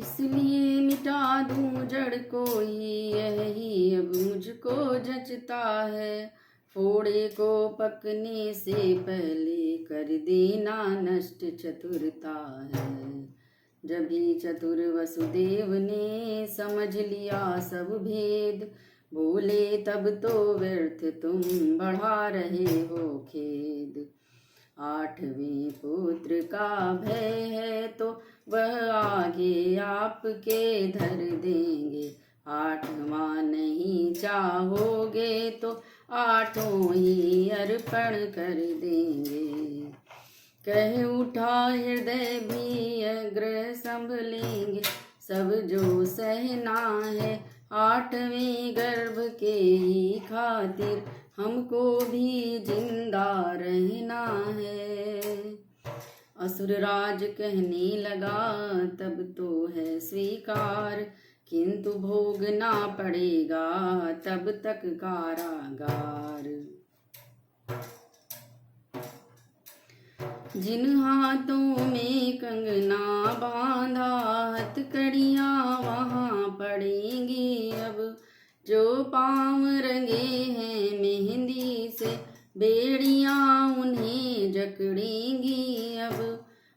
इसलिए मिटा दूं जड़ कोई, यही अब मुझको जचता है। फोड़े को पकने से पहले कर देना नष्ट चतुरता है। जब ही चतुर वसुदेव ने समझ लिया सब भेद, बोले तब तो व्यर्थ तुम बढ़ा रहे हो खेद। 8वें पुत्र का भय है तो वह आगे आपके धर देंगे। 8वां नहीं चाहोगे तो 8 ही अर्पण कर देंगे। कह उठा हृदय भी अग्र संभलेंगे, सब जो सहना है। 8वें गर्भ के ही खातिर हमको भी जिंदा रहना है। असुरराज कहने लगा तब तो है स्वीकार, किंतु भोगना पड़ेगा तब तक कारागार। जिन हाथों में कंगना बांधा, हथकड़ियाँ वहाँ पड़ेंगी अब। जो पाँव रंगे हैं मेहंदी से, बेड़ियाँ उन्हें जकड़ेंगी अब।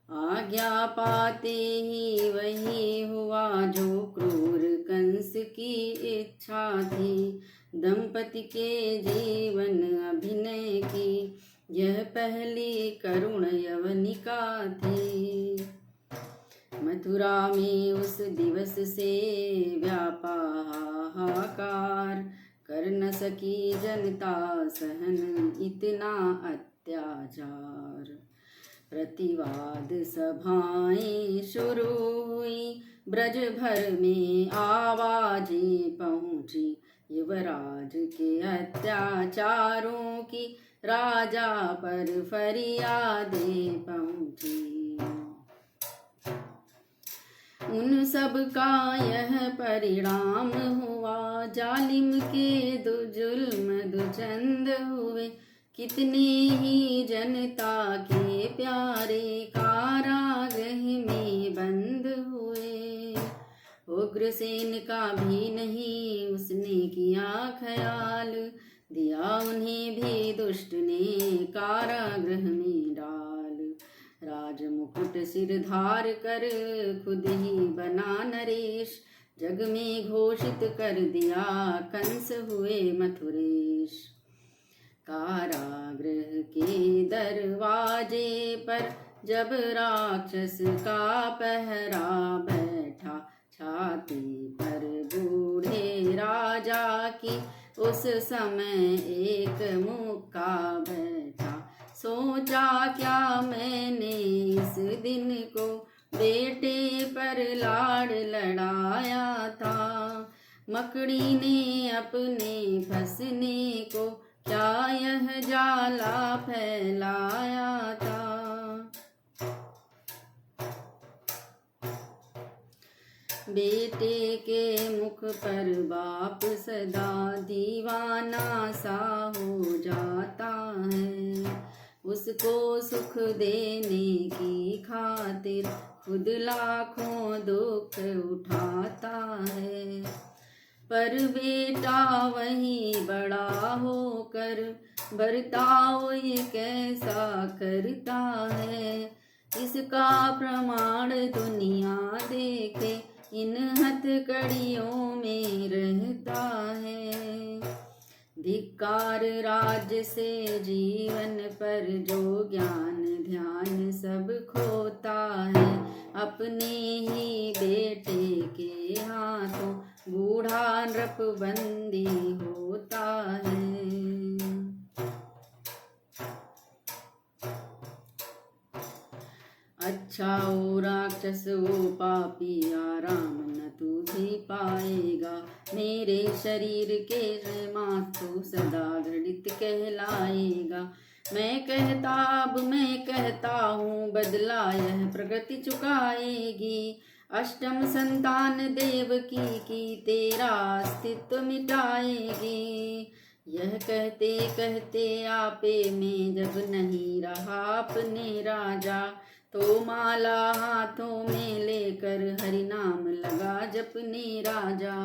आज्ञा पाते ही वही हुआ जो क्रूर कंस की इच्छा थी। दंपति के जीवन अभिनय की यह पहली करुण यवनिका थी। मथुरा में उस दिवस से व्यापा हाहाकार, कर न सकी जनता सहन इतना अत्याचार। प्रतिवाद सभाएं शुरू हुई, ब्रज भर में आवाजें पहुंची। युवराज के अत्याचारों की राजा पर फरियादें पहुंची। उन सब का यह परिणाम हुआ, जालिम के जुल्म दुचंद हुए। कितने ही जनता के प्यारे कारागृह में बंद हुए। उग्रसेन का भी नहीं उसने किया ख्याल, दिया उन्हें भी दुष्ट ने कारागृह में डाल। राजमुकुट सिर धार कर खुद ही बना नरेश, जग में घोषित कर दिया कंस हुए मथुरेश। कारागृह के दरवाजे पर जब राक्षस का पहरा बैठा, छाती पर बूढ़े राजा की उस समय एक मुक्का बैठा। सोचा क्या मैंने इस दिन को, बेटे पर लाड़ लड़ाया था। मकड़ी ने अपने फंसने को क्या यह जाला फैलाया था। बेटे के मुख पर बाप सदा दीवाना सा हो जाता है। उसको सुख देने की खातिर खुद लाखों दुख उठाता है। पर बेटा वही बड़ा होकर बर्ताव ये कैसा करता है। इसका प्रमाण दुनिया देखे इन हथकड़ियों में रहता है। धिक्कार राज्य से जीवन पर जो ज्ञान ध्यान सब खोता है। अपने ही बेटे के हाथों बूढ़ा नृप बंदी होता है। अच्छा ओ राक्षस वो पापी, आराम न तू भी पाएगा। मेरे शरीर के माथ तो सदा घृणित कहलाएगा। मैं कहता हूँ बदला यह प्रगति चुकाएगी। अष्टम संतान देवकी की तेरा अस्तित्व मिटाएगी। यह कहते कहते आपे में जब नहीं रहा अपने राजा, तो माला हाथों में लेकर हरि नाम लगा जपने राजा।